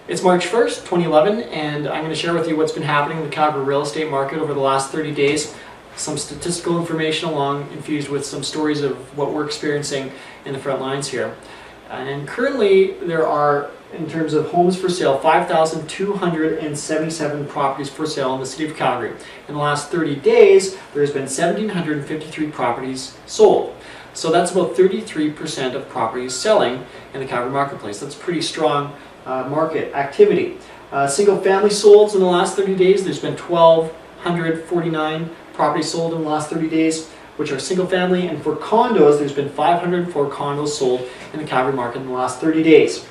It's March 1st, 2011, and I'm going to share with you what's been happening in the Calgary real estate market over the last 30 days. Some statistical information along infused with some stories of what we're experiencing in the front lines here. And currently there are, in terms of homes for sale, 5,277 properties for sale in the city of Calgary. In the last 30 days, there's been 1,753 properties sold. So that's about 33% of properties selling in the Calgary marketplace. That's pretty strong market activity. Single family solds in the last 30 days, there's been 1,249 properties sold in the last 30 days, which are single family, and for condos, there's been 504 condos sold in the Calgary market in the last 30 days.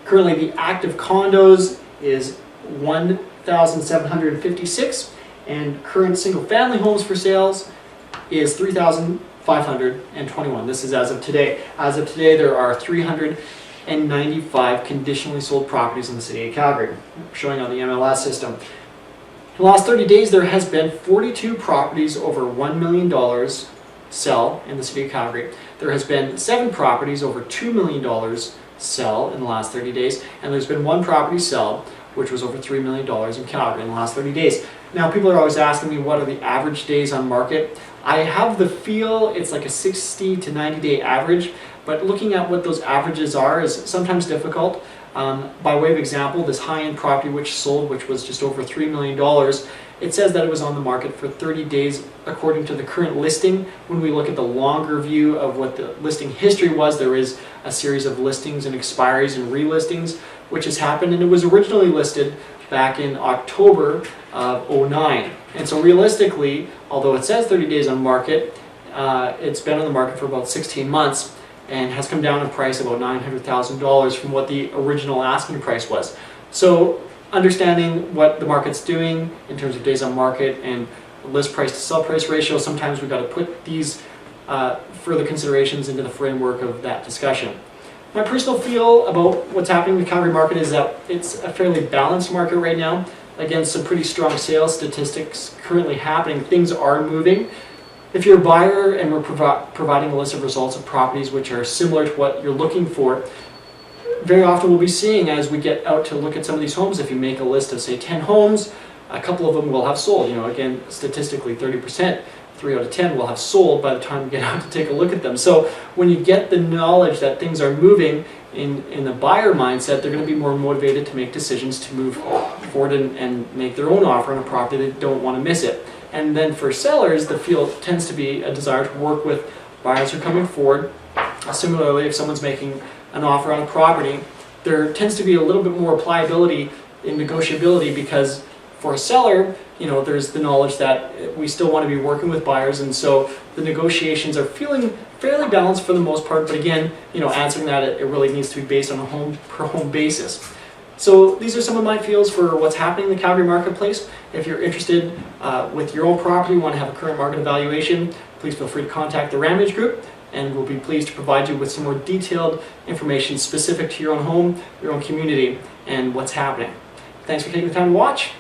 Currently, the active condos is 1,756, and current single family homes for sales is 3,521. This is as of today. As of today, there are 395 conditionally sold properties in the city of Calgary, showing on the MLS system. In the last 30 days, there has been 42 properties over $1 million sell in the city of Calgary. There has been 7 properties over $2 million sell in the last 30 days, and there's been 1 property sell which was over $3 million in Calgary in the last 30 days. Now, people are always asking me, what are the average days on market? I have the feel it's like a 60 to 90 day average, but looking at what those averages are is sometimes difficult. By way of example, this high-end property which sold, which was just over $3 million, it says that it was on the market for 30 days according to the current listing. When we look at the longer view of what the listing history was, there is a series of listings and expiries and relistings which has happened, and it was originally listed back in October of 2009. And so realistically, although it says 30 days on market, it's been on the market for about 16 months and has come down in price about $900,000 from what the original asking price was. So understanding what the market's doing in terms of days on market and list price to sell price ratio, sometimes we've got to put these further considerations into the framework of that discussion. My personal feel about what's happening in the Calgary market is that it's a fairly balanced market right now. Again, some pretty strong sales statistics currently happening. Things are moving. If you're a buyer and we're providing a list of results of properties which are similar to what you're looking for, very often we'll be seeing, as we get out to look at some of these homes, if you make a list of say 10 homes, a couple of them will have sold. You know, again, statistically 30%, 3 out of 10 will have sold by the time we get out to take a look at them. So when you get the knowledge that things are moving in the buyer mindset, they're going to be more motivated to make decisions to move forward and make their own offer on a property. They don't want to miss it. And then for sellers, the feel tends to be a desire to work with buyers who are coming forward. Similarly, if someone's making an offer on a property, there tends to be a little bit more pliability in negotiability, because for a seller, you know, there's the knowledge that we still want to be working with buyers, and so the negotiations are feeling fairly balanced for the most part. But again, you know, answering that, it really needs to be based on a home per home basis. So these are some of my feels for what's happening in the Calgary marketplace. If you're interested with your own property, want to have a current market evaluation, please feel free to contact the Ramage group, and we'll be pleased to provide you with some more detailed information specific to your own home, your own community, and what's happening. Thanks for taking the time to watch.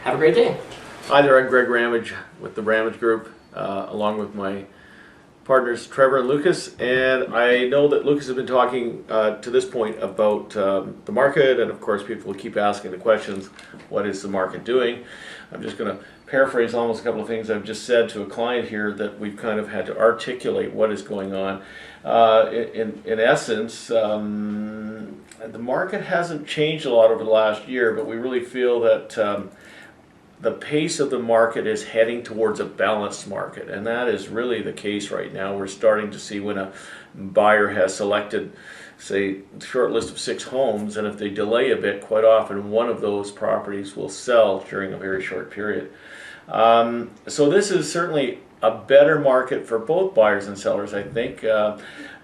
Have a great day. Hi there, I'm Greg Ramage with the Ramage Group, along with my partners Trevor and Lucas, and I know that Lucas has been talking to this point about the market, and of course people will keep asking the questions, what is the market doing? I'm just going to paraphrase almost a couple of things I've just said to a client here, that we've kind of had to articulate what is going on. In essence, the market hasn't changed a lot over the last year, but we really feel that the pace of the market is heading towards a balanced market, and that is really the case right now. We're starting to see when a buyer has selected, say, a short list of 6 homes, and if they delay a bit, quite often one of those properties will sell during a very short period. So this is certainly a better market for both buyers and sellers, I think.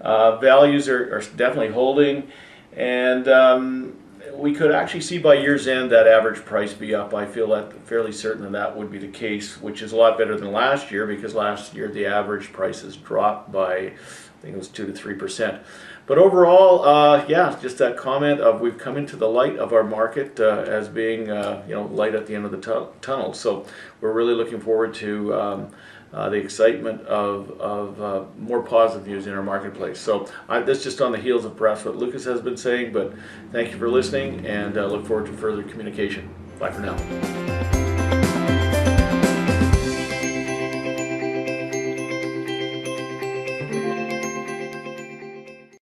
Values are definitely holding, and we could actually see by year's end that average price be up. I feel that fairly certain that would be the case, which is a lot better than last year, because last year the average prices dropped by, I think it was 2 to 3%. But overall, yeah, just that comment of we've come into the light of our market as being, light at the end of the tunnel. So we're really looking forward to the excitement of more positive views in our marketplace. So that's just on the heels of perhaps what Lucas has been saying, but thank you for listening, and look forward to further communication. Bye for now.